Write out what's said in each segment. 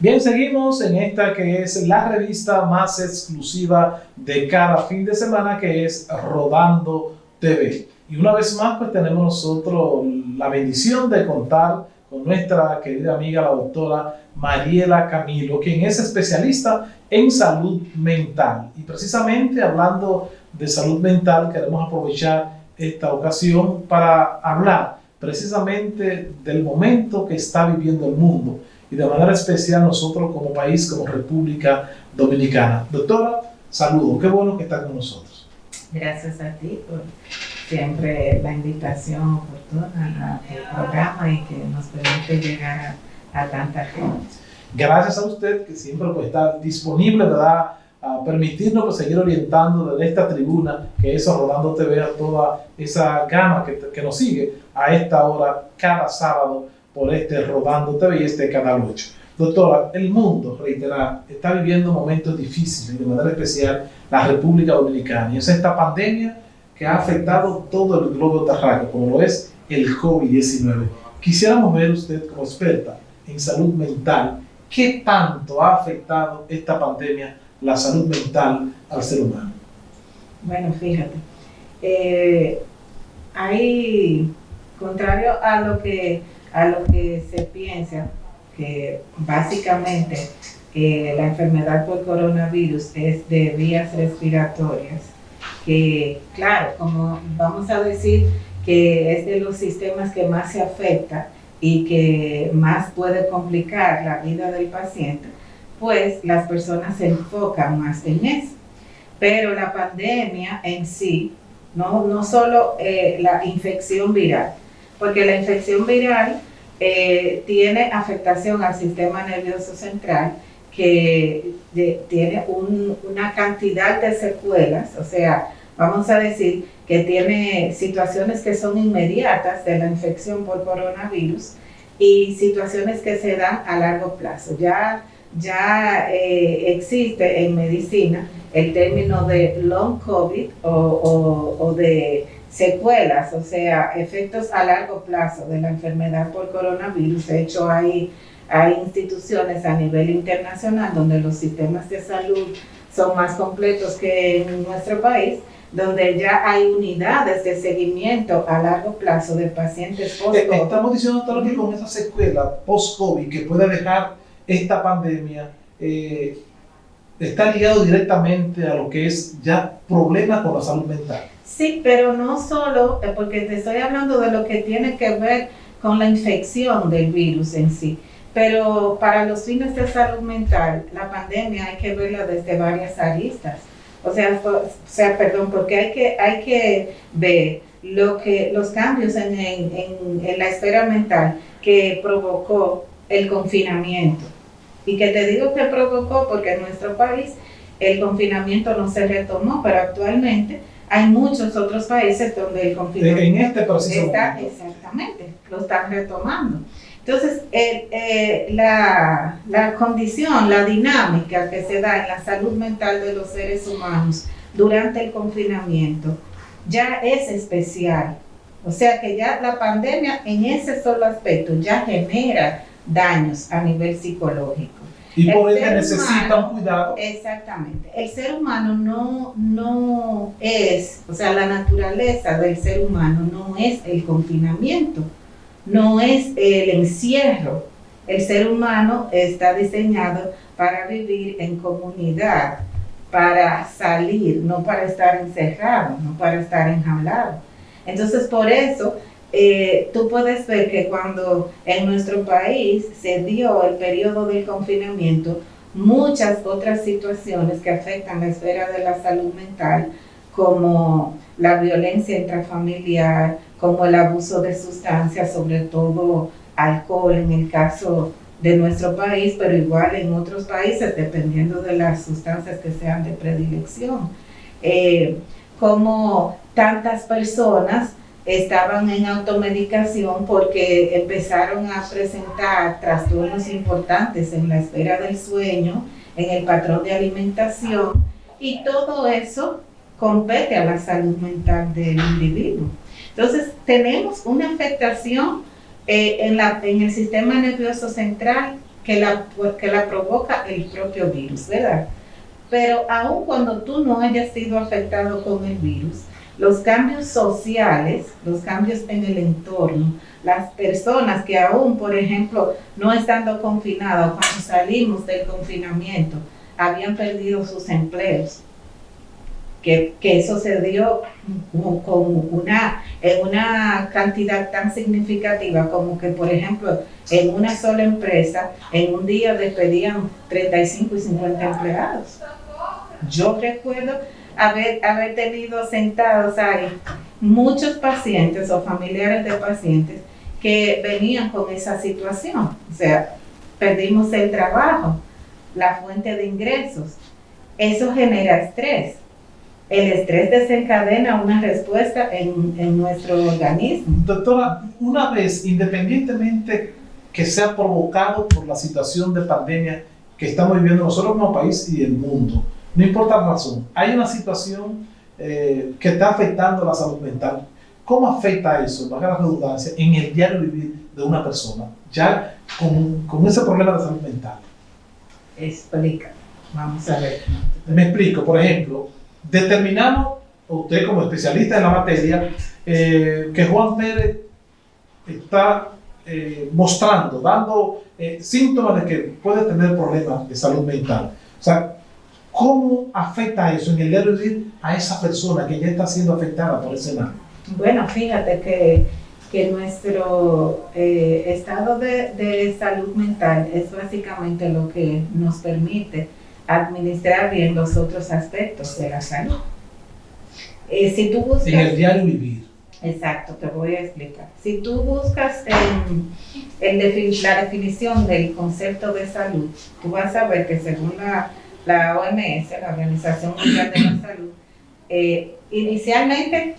Bien, seguimos en esta que es la revista más exclusiva de cada fin de semana, que es Rodando TV. Y una vez más, pues tenemos nosotros la bendición de contar con nuestra querida amiga, la doctora Mariela Camilo, quien es especialista en salud mental. Y precisamente hablando de salud mental, queremos aprovechar esta ocasión para hablar precisamente del momento que está viviendo el mundo y de manera especial nosotros como país, como República Dominicana. Doctora, saludo, qué bueno que está con nosotros. Gracias a ti por siempre la invitación oportuna al programa y que nos permite llegar a tanta gente. Gracias a usted que siempre pues, está disponible, ¿verdad?, a permitirnos pues, seguir orientando desde esta tribuna que es Rodando TV a toda esa gama que nos sigue a esta hora cada sábado por este Rodando TV y este Canal 8. Doctora, el mundo, reiterar, está viviendo momentos difíciles y de manera especial la República Dominicana. Y es esta pandemia que ha afectado todo el globo terráqueo, como lo es el COVID-19. Quisiéramos ver usted como experta en salud mental, ¿qué tanto ha afectado esta pandemia la salud mental al ser humano? Bueno, fíjate, hay, contrario a lo que se piensa, que básicamente la enfermedad por coronavirus es de vías respiratorias, que claro, como vamos a decir que es de los sistemas que más se afecta y que más puede complicar la vida del paciente, pues las personas se enfocan más en eso. Pero la pandemia en sí, no solo la infección viral, porque la infección viral tiene afectación al sistema nervioso central que tiene una cantidad de secuelas, o sea, vamos a decir que tiene situaciones que son inmediatas de la infección por coronavirus y situaciones que se dan a largo plazo. Ya existe en medicina el término de long COVID o de secuelas, o sea, efectos a largo plazo de la enfermedad por coronavirus. De hecho, hay instituciones a nivel internacional donde los sistemas de salud son más completos que en nuestro país, donde ya hay unidades de seguimiento a largo plazo de pacientes post-COVID. Estamos diciendo todo lo que con esa secuela post-COVID que puede dejar esta pandemia está ligado directamente a lo que es ya problemas con la salud mental. Sí, pero no solo, porque te estoy hablando de lo que tiene que ver con la infección del virus en sí, pero para los fines de salud mental, la pandemia hay que verla desde varias aristas. Porque hay que ver los cambios en la esfera mental que provocó el confinamiento. Y que te digo que provocó porque en nuestro país el confinamiento no se retomó, pero actualmente hay muchos otros países donde el confinamiento en este proceso exactamente, lo están retomando. Entonces, la condición, la dinámica que se da en la salud mental de los seres humanos durante el confinamiento ya es especial. O sea que ya la pandemia en ese solo aspecto ya genera daños a nivel psicológico. Y por ende necesita un cuidado. Exactamente. El ser humano no es, o sea, la naturaleza del ser humano no es el confinamiento, no es el encierro. El ser humano está diseñado para vivir en comunidad, para salir, no para estar encerrado, no para estar enjaulado. Entonces, por eso, tú puedes ver que cuando en nuestro país se dio el periodo del confinamiento, muchas otras situaciones que afectan la esfera de la salud mental, como la violencia intrafamiliar, como el abuso de sustancias, sobre todo alcohol en el caso de nuestro país, pero igual en otros países, dependiendo de las sustancias que sean de predilección. Como tantas personas estaban en automedicación porque empezaron a presentar trastornos importantes en la esfera del sueño, en el patrón de alimentación, y todo eso compete a la salud mental del individuo. Entonces, tenemos una afectación en el sistema nervioso central que la provoca el propio virus, ¿verdad? Pero aun cuando tú no hayas sido afectado con el virus, los cambios sociales, los cambios en el entorno, las personas que aún, por ejemplo, no estando confinadas, cuando salimos del confinamiento, habían perdido sus empleos, que eso se dio en una cantidad tan significativa como que, por ejemplo, en una sola empresa, en un día despedían 35 y 50 empleados. Yo recuerdo haber tenido sentados ahí muchos pacientes o familiares de pacientes que venían con esa situación. O sea, perdimos el trabajo, la fuente de ingresos. Eso genera estrés. El estrés desencadena una respuesta en nuestro organismo. Doctora, una vez, independientemente que sea provocado por la situación de pandemia que estamos viviendo nosotros como país y el mundo, no importa la razón, hay una situación que está afectando la salud mental. ¿Cómo afecta eso, baja la redundancia, en el diario vivir de una persona, ya con ese problema de salud mental? Explica, vamos a ver. Me explico, por ejemplo, determinamos, usted como especialista en la materia, que Juan Pérez está mostrando, dando síntomas de que puede tener problemas de salud mental. O sea, ¿cómo afecta eso en el diario vivir a esa persona que ya está siendo afectada por ese mal? Bueno, fíjate que nuestro estado de salud mental es básicamente lo que nos permite administrar bien los otros aspectos de la salud. Si tú buscas, en el diario vivir. Exacto, te voy a explicar. Si tú buscas la definición del concepto de salud, tú vas a ver que según la OMS, la Organización Mundial de la Salud, inicialmente,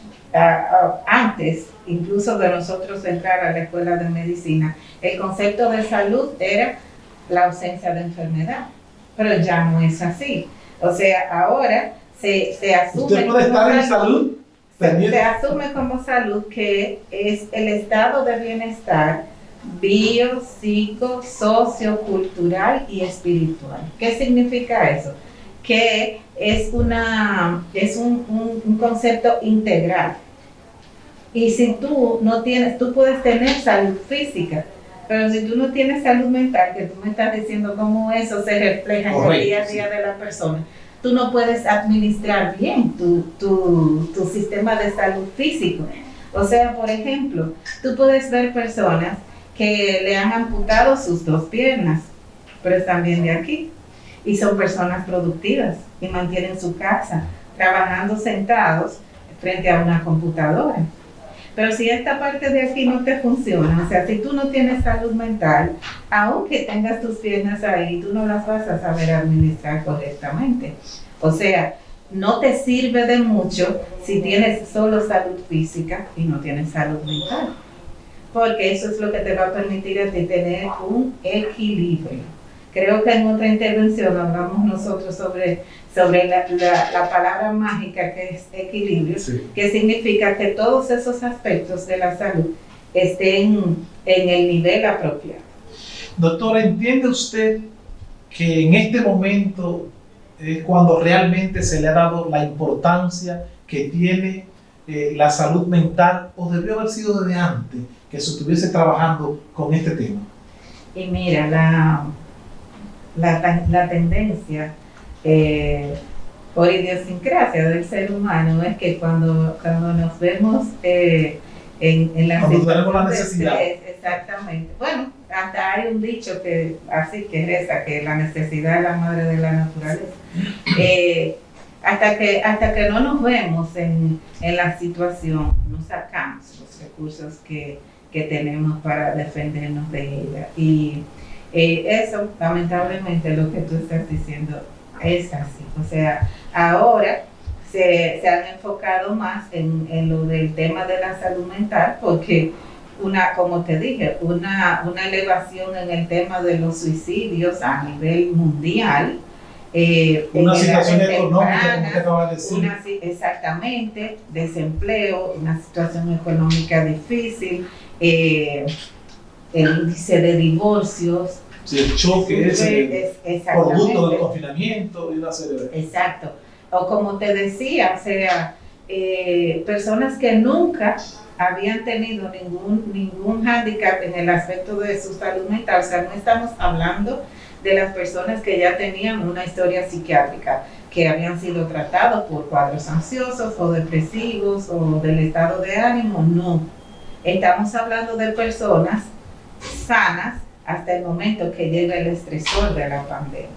antes incluso de nosotros entrar a la escuela de medicina, el concepto de salud era la ausencia de enfermedad, pero ya no es así. O sea, ahora se asume. ¿Usted puede estar en salud? Se asume como salud que es el estado de bienestar bio, psico, socio, cultural y espiritual. ¿Qué significa eso? Que es un concepto integral. Y si tú no tienes, tú puedes tener salud física, pero si tú no tienes salud mental, que tú me estás diciendo cómo eso se refleja en el día a día de la persona, tú no puedes administrar bien tu sistema de salud físico. O sea, por ejemplo, tú puedes ver personas que le han amputado sus 2 piernas, pero están bien de aquí. Y son personas productivas y mantienen su casa trabajando sentados frente a una computadora. Pero si esta parte de aquí no te funciona, o sea, si tú no tienes salud mental, aunque tengas tus piernas ahí, tú no las vas a saber administrar correctamente. O sea, no te sirve de mucho si tienes solo salud física y no tienes salud mental. Porque eso es lo que te va a permitir a ti tener un equilibrio. Creo que en otra intervención hablamos nosotros sobre la palabra mágica que es equilibrio, sí, que significa que todos esos aspectos de la salud estén en el nivel apropiado. Doctora, ¿entiende usted que en este momento es cuando realmente se le ha dado la importancia que tiene la salud mental, o debió haber sido desde antes que se estuviese trabajando con este tema? Y mira, la tendencia por idiosincrasia del ser humano es que cuando nos vemos en la situación la necesidad. Exactamente. Bueno, hasta hay un dicho que así que reza que la necesidad es la madre de la naturaleza. Hasta que no nos vemos en la situación, no sacamos los recursos que tenemos para defendernos de ella. Y eso, lamentablemente, lo que tú estás diciendo es así. O sea, ahora se han enfocado más en lo del tema de la salud mental, porque como te dije, una elevación en el tema de los suicidios a nivel mundial. Una situación económica, como te acabas de decir. Exactamente, desempleo, una situación económica difícil, el índice de divorcios, Si el choque es producto del confinamiento y una serie de... Exacto. O como te decía, o sea, personas que nunca habían tenido ningún hándicap en el aspecto de su salud mental. O sea, no estamos hablando de las personas que ya tenían una historia psiquiátrica, que habían sido tratados por cuadros ansiosos o depresivos o del estado de ánimo. No. Estamos hablando de personas sanas hasta el momento que llega el estresor de la pandemia.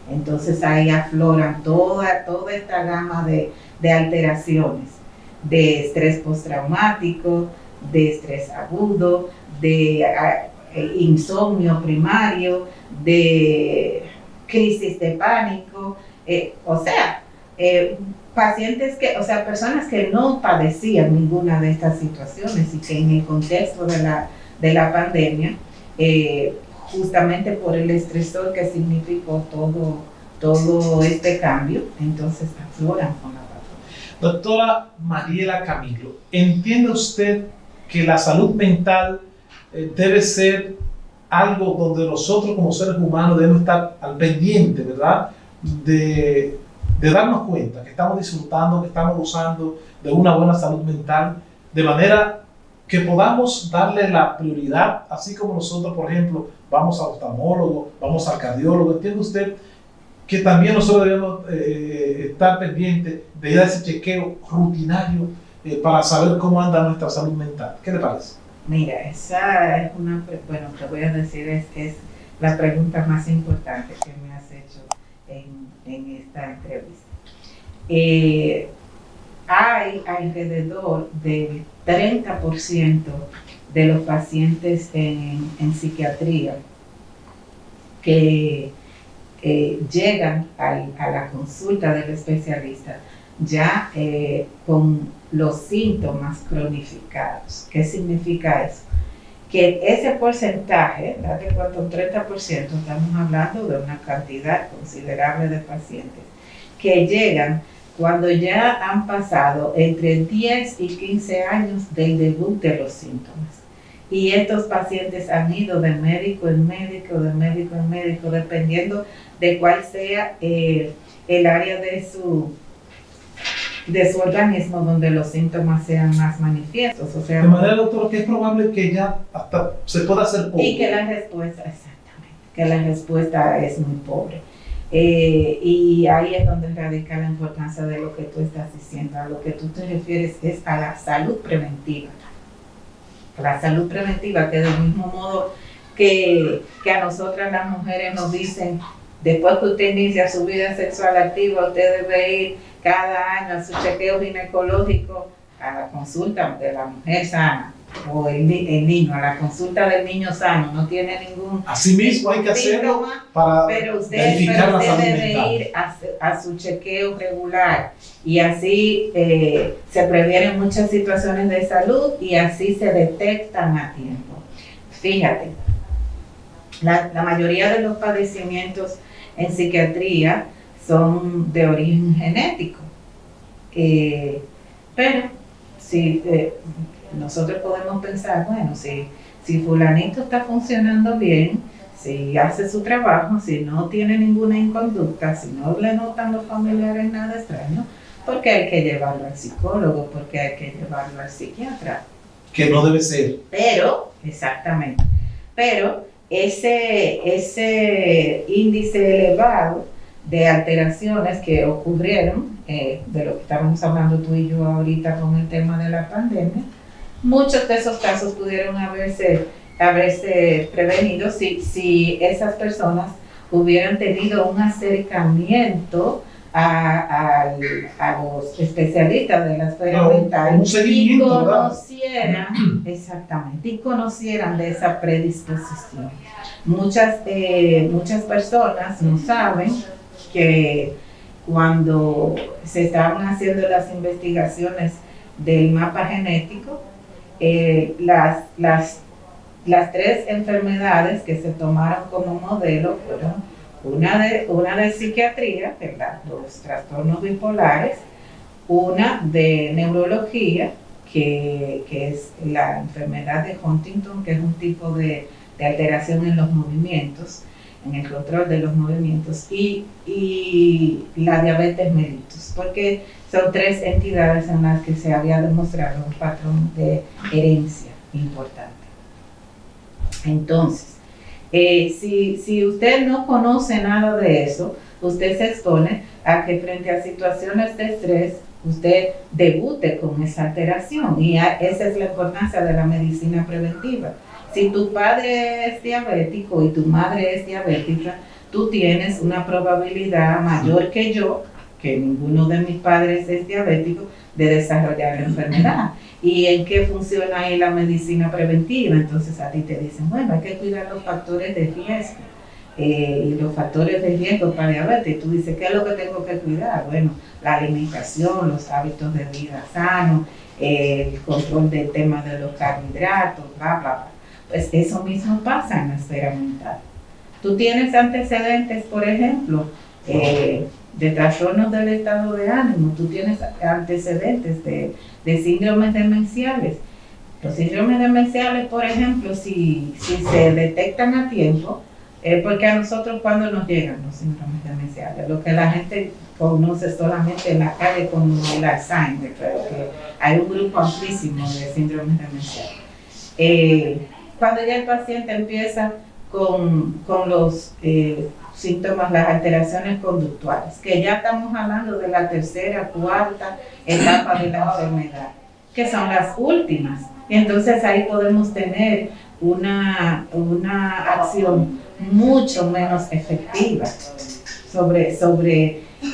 Entonces ahí afloran toda esta gama de alteraciones, de estrés postraumático, de estrés agudo, de insomnio primario, de crisis de pánico, personas que no padecían ninguna de estas situaciones y que en el contexto de la pandemia, justamente por el estresor que significó todo este cambio, entonces afloran con la patología. Doctora Mariela Camilo, ¿entiende usted que la salud mental debe ser algo donde nosotros como seres humanos debemos estar al pendiente, ¿verdad? De darnos cuenta que estamos disfrutando, que estamos gozando de una buena salud mental, de manera que podamos darle la prioridad, así como nosotros, por ejemplo, vamos al oftalmólogo, vamos al cardiólogo. ¿Entiende usted que también nosotros debemos estar pendientes de ir a ese chequeo rutinario para saber cómo anda nuestra salud mental? ¿Qué le parece? Mira, esa es te voy a decir, es la pregunta más importante que me has hecho en esta entrevista. Hay alrededor del 30% de los pacientes en psiquiatría que llegan a la consulta del especialista ya con los síntomas cronificados. ¿Qué significa eso? Que ese porcentaje, date cuenta, un 30%, estamos hablando de una cantidad considerable de pacientes que llegan cuando ya han pasado entre 10 y 15 años del debut de los síntomas. Y estos pacientes han ido de médico en médico, dependiendo de cuál sea el área de su organismo donde los síntomas sean más manifiestos. O sea, de manera, doctor, que es probable que ya hasta se pueda hacer poco. Y que la respuesta es muy pobre. Y ahí es donde radica la importancia de lo que tú estás diciendo. A lo que tú te refieres es a la salud preventiva. La salud preventiva, que del mismo modo que a nosotras las mujeres nos dicen, después que usted inicia su vida sexual activa, usted debe ir cada año a su chequeo ginecológico, a la consulta de la mujer sana, o el niño, a la consulta del niño sano, no tiene ningún... Asimismo hay que hacerlo para verificar la salud mental. Pero usted debe ir a su chequeo regular, y así se previenen muchas situaciones de salud y así se detectan a tiempo. Fíjate, la mayoría de los padecimientos en psiquiatría son de origen genético, pero si nosotros podemos pensar, bueno, si fulanito está funcionando bien, si hace su trabajo, si no tiene ninguna inconducta, si no le notan los familiares nada extraño, ¿por qué hay que llevarlo al psicólogo? ¿Por qué hay que llevarlo al psiquiatra? Que no debe ser. Pero, exactamente, pero ese índice elevado de alteraciones que ocurrieron, de lo que estábamos hablando tú y yo ahorita con el tema de la pandemia, muchos de esos casos pudieron haberse prevenido si esas personas hubieran tenido un acercamiento a los especialistas de la esfera mental y conocieran, exactamente, y conocieran de esa predisposición. Muchas personas no saben que cuando se estaban haciendo las investigaciones del mapa genético, las tres enfermedades que se tomaron como modelo fueron una de psiquiatría, ¿verdad? Los trastornos bipolares, una de neurología, que es la enfermedad de Huntington, que es un tipo de de alteración en los movimientos, en el control de los movimientos, y la diabetes mellitus, porque son 3 entidades en las que se había demostrado un patrón de herencia importante. Entonces, si usted no conoce nada de eso, usted se expone a que frente a situaciones de estrés, usted debute con esa alteración, y esa es la importancia de la medicina preventiva. Si tu padre es diabético y tu madre es diabética, tú tienes una probabilidad mayor que yo, que ninguno de mis padres es diabético, de desarrollar la enfermedad. ¿Y en qué funciona ahí la medicina preventiva? Entonces a ti te dicen, bueno, hay que cuidar los factores de riesgo. Y los factores de riesgo para diabetes, y tú dices, ¿qué es lo que tengo que cuidar? Bueno, la alimentación, los hábitos de vida sanos, el control del tema de los carbohidratos, bla, bla, bla. Pues eso mismo pasa en la esfera mental. Tú tienes antecedentes, por ejemplo, de trastornos del estado de ánimo, tú tienes antecedentes de síndromes demenciales. Los síndromes demenciales, por ejemplo, si se detectan a tiempo, porque a nosotros cuando nos llegan los síndromes demenciales, lo que la gente conoce solamente en la calle como el Alzheimer, pero que hay un grupo amplísimo de síndromes demenciales. Cuando ya el paciente empieza con los síntomas, las alteraciones conductuales, que ya estamos hablando de la 3ª, 4ª etapa de la enfermedad, que son las últimas. Y entonces ahí podemos tener una acción mucho menos efectiva sobre,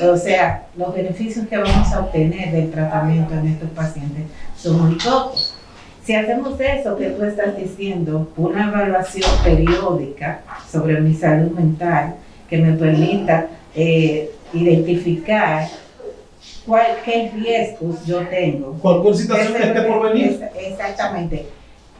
o sea, los beneficios que vamos a obtener del tratamiento en estos pacientes son muy pocos. Si hacemos eso que tú estás diciendo, una evaluación periódica sobre mi salud mental que me permita identificar qué riesgos yo tengo. Cualquier situación que esté por venir. Exactamente.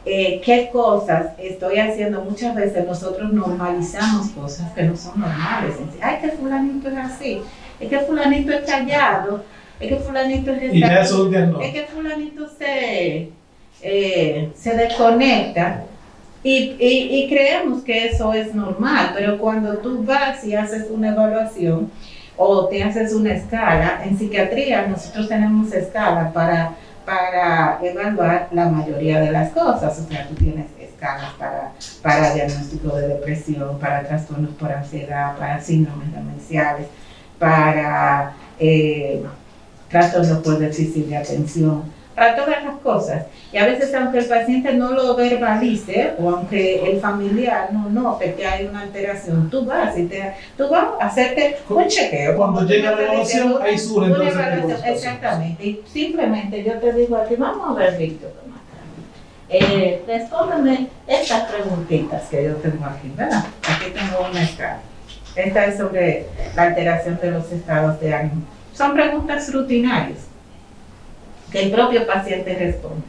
¿Qué cosas estoy haciendo? Muchas veces nosotros normalizamos cosas que no son normales. Ay, que fulanito es así, es que fulanito es callado, es que fulanito es que fulanito se desconecta y creemos que eso es normal, pero cuando tú vas y haces una evaluación o te haces una escala, en psiquiatría nosotros tenemos escalas para evaluar la mayoría de las cosas. O sea, tú tienes escalas para diagnóstico de depresión, para trastornos por ansiedad, para síndromes demenciales, para trastornos por déficit de atención, para todas las cosas. Y a veces, aunque el paciente no lo verbalice o aunque el familiar no note que hay una alteración, tú vas a hacerte un chequeo. Cuando llega la evaluación, ahí surge entonces. Exactamente. Y simplemente yo te digo aquí, vamos a ver, Víctor, respóndeme estas preguntitas que yo tengo aquí, ¿verdad? Aquí tengo una escala. Esta es sobre la alteración de los estados de ánimo. Son preguntas rutinarias que el propio paciente responde,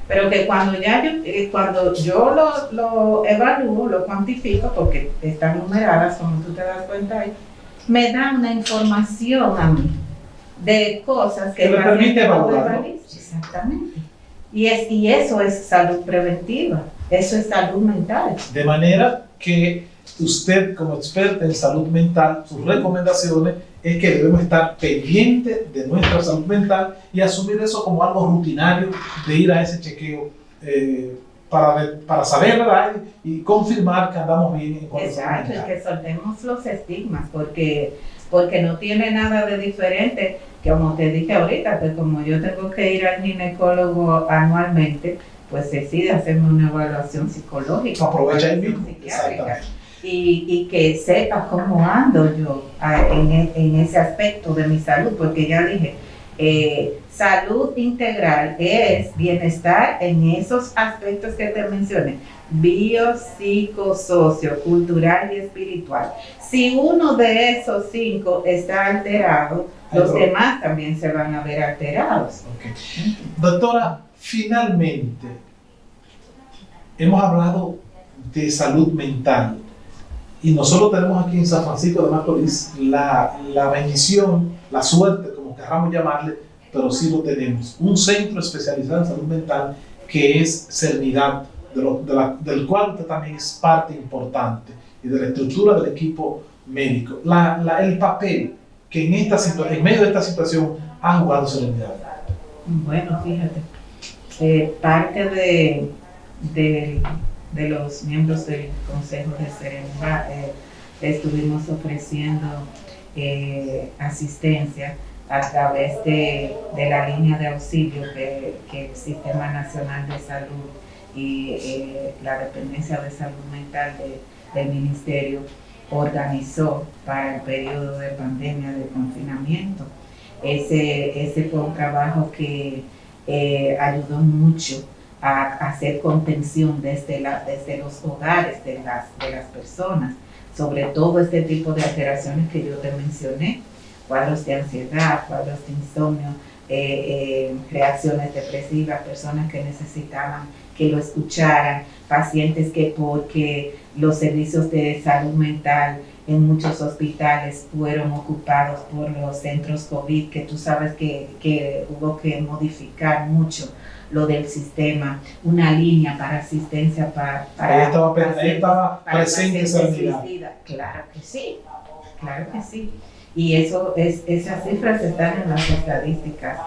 pero que cuando yo lo evalúo, lo cuantifico, porque están numeradas, como tú te das cuenta ahí, me da una información a mí de cosas que le permite evaluar. Exactamente. Y eso es salud preventiva, eso es salud mental. De manera que usted, como experta en salud mental, sus recomendaciones es que debemos estar pendientes de nuestra salud mental y asumir eso como algo rutinario, de ir a ese chequeo para saber, ¿verdad? Y confirmar que andamos bien en cuanto a salud mental. Exacto, y que soltemos los estigmas, porque no tiene nada de diferente, que como te dije ahorita, que como yo tengo que ir al ginecólogo anualmente, pues decide hacerme una evaluación psicológica. Aprovecha el mismo, exactamente. Y que sepa cómo ando yo en ese aspecto de mi salud, porque ya dije, salud integral es bienestar en esos aspectos que te mencioné, bio, psico, socio, cultural y espiritual. Si uno de esos 5 está alterado, los demás también se van a ver alterados. Okay. Doctora, finalmente, hemos hablado de salud mental. Y nosotros tenemos aquí en San Francisco de Macorís la bendición, la suerte, como queramos llamarle, pero sí lo tenemos. Un centro especializado en salud mental que es Serenidad del cual usted también es parte importante, y de la estructura del equipo médico. El papel que en medio de esta situación ha jugado Serenidad. Bueno, fíjate, parte de los miembros del Consejo de Serenidad estuvimos ofreciendo asistencia a través de la línea de auxilio que el Sistema Nacional de Salud y la Dependencia de Salud Mental del Ministerio organizó para el periodo de pandemia, de confinamiento. Ese fue un trabajo que ayudó mucho a hacer contención desde los hogares de las personas, sobre todo este tipo de alteraciones que yo te mencioné, cuadros de ansiedad, cuadros de insomnio, reacciones depresivas, personas que necesitaban que lo escucharan, pacientes que porque los servicios de salud mental en muchos hospitales fueron ocupados por los centros COVID, que tú sabes que hubo que modificar mucho lo del sistema, una línea para asistencia para ahí estaba presente suicida. Claro que sí. Y esas cifras están en las estadísticas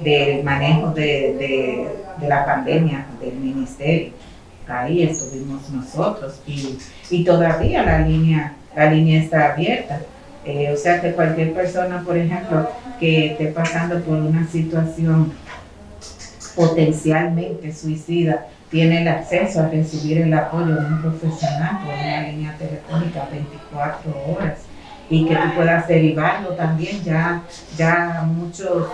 del manejo de la pandemia del ministerio. Ahí estuvimos nosotros y todavía la línea está abierta. O sea que cualquier persona, por ejemplo, que esté pasando por una situación potencialmente suicida, tiene el acceso a recibir el apoyo de un profesional por una línea telefónica 24 horas y que tú puedas derivarlo también. Ya muchos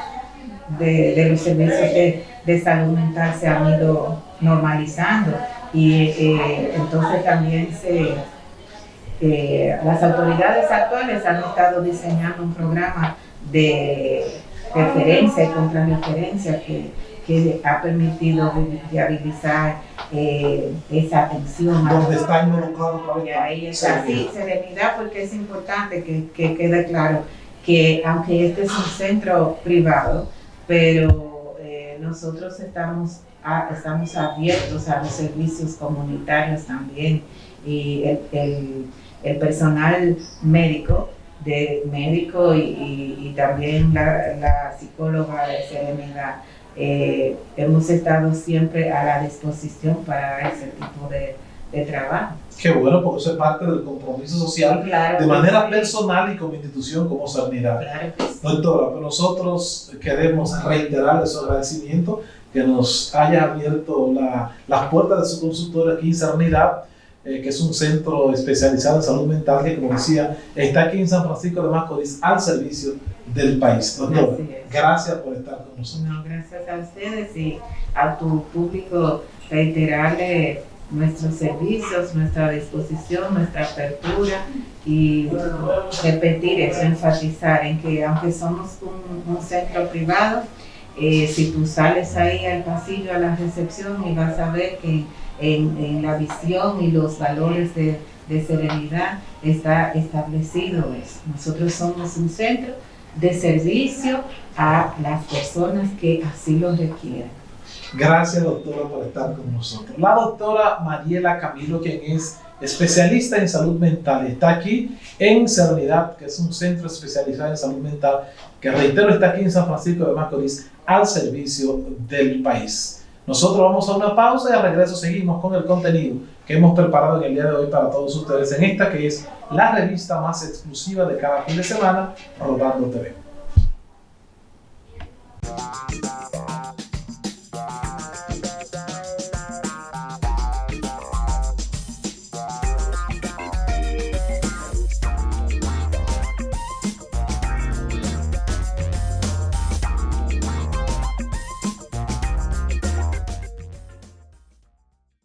de los servicios de salud mental se han ido normalizando y entonces también las autoridades actuales han estado diseñando un programa de referencia y contrarreferencia que ha permitido viabilizar esa atención. Donde está involucrado. Y ahí está, sí, Serenidad, porque es importante que quede claro que aunque este es un centro privado, pero nosotros estamos abiertos a los servicios comunitarios también, y el personal médico y también la psicóloga de Serenidad hemos estado siempre a la disposición para ese tipo de trabajo. Qué bueno, porque eso es parte del compromiso social, claro, de manera personal y como institución, como Serenidad. Claro que sí. Doctora, pues nosotros queremos reiterar ese agradecimiento, que nos haya abierto las puertas de su consultorio aquí en Serenidad, que es un centro especializado en salud mental que, como decía, está aquí en San Francisco de Macorís al servicio del país. Doctora, gracias por estar con nosotros. No, gracias a ustedes y a tu público, reiterarle nuestros servicios, nuestra disposición, nuestra apertura y repetir eso, enfatizar en que aunque somos un centro privado, si tú sales ahí al pasillo, a la recepción, y vas a ver que en la visión y los valores de Serenidad está establecido eso. Nosotros somos un centro de servicio a las personas que así lo requieren. Gracias, doctora, por estar con nosotros. La doctora Mariela Camilo, quien es especialista en salud mental, está aquí en Serenidad, que es un centro especializado en salud mental, que reitero está aquí en San Francisco de Macorís al servicio del país. Nosotros vamos a una pausa y al regreso seguimos con el contenido que hemos preparado en el día de hoy para todos ustedes en esta que es la revista más exclusiva de cada fin de semana, Rodando TV.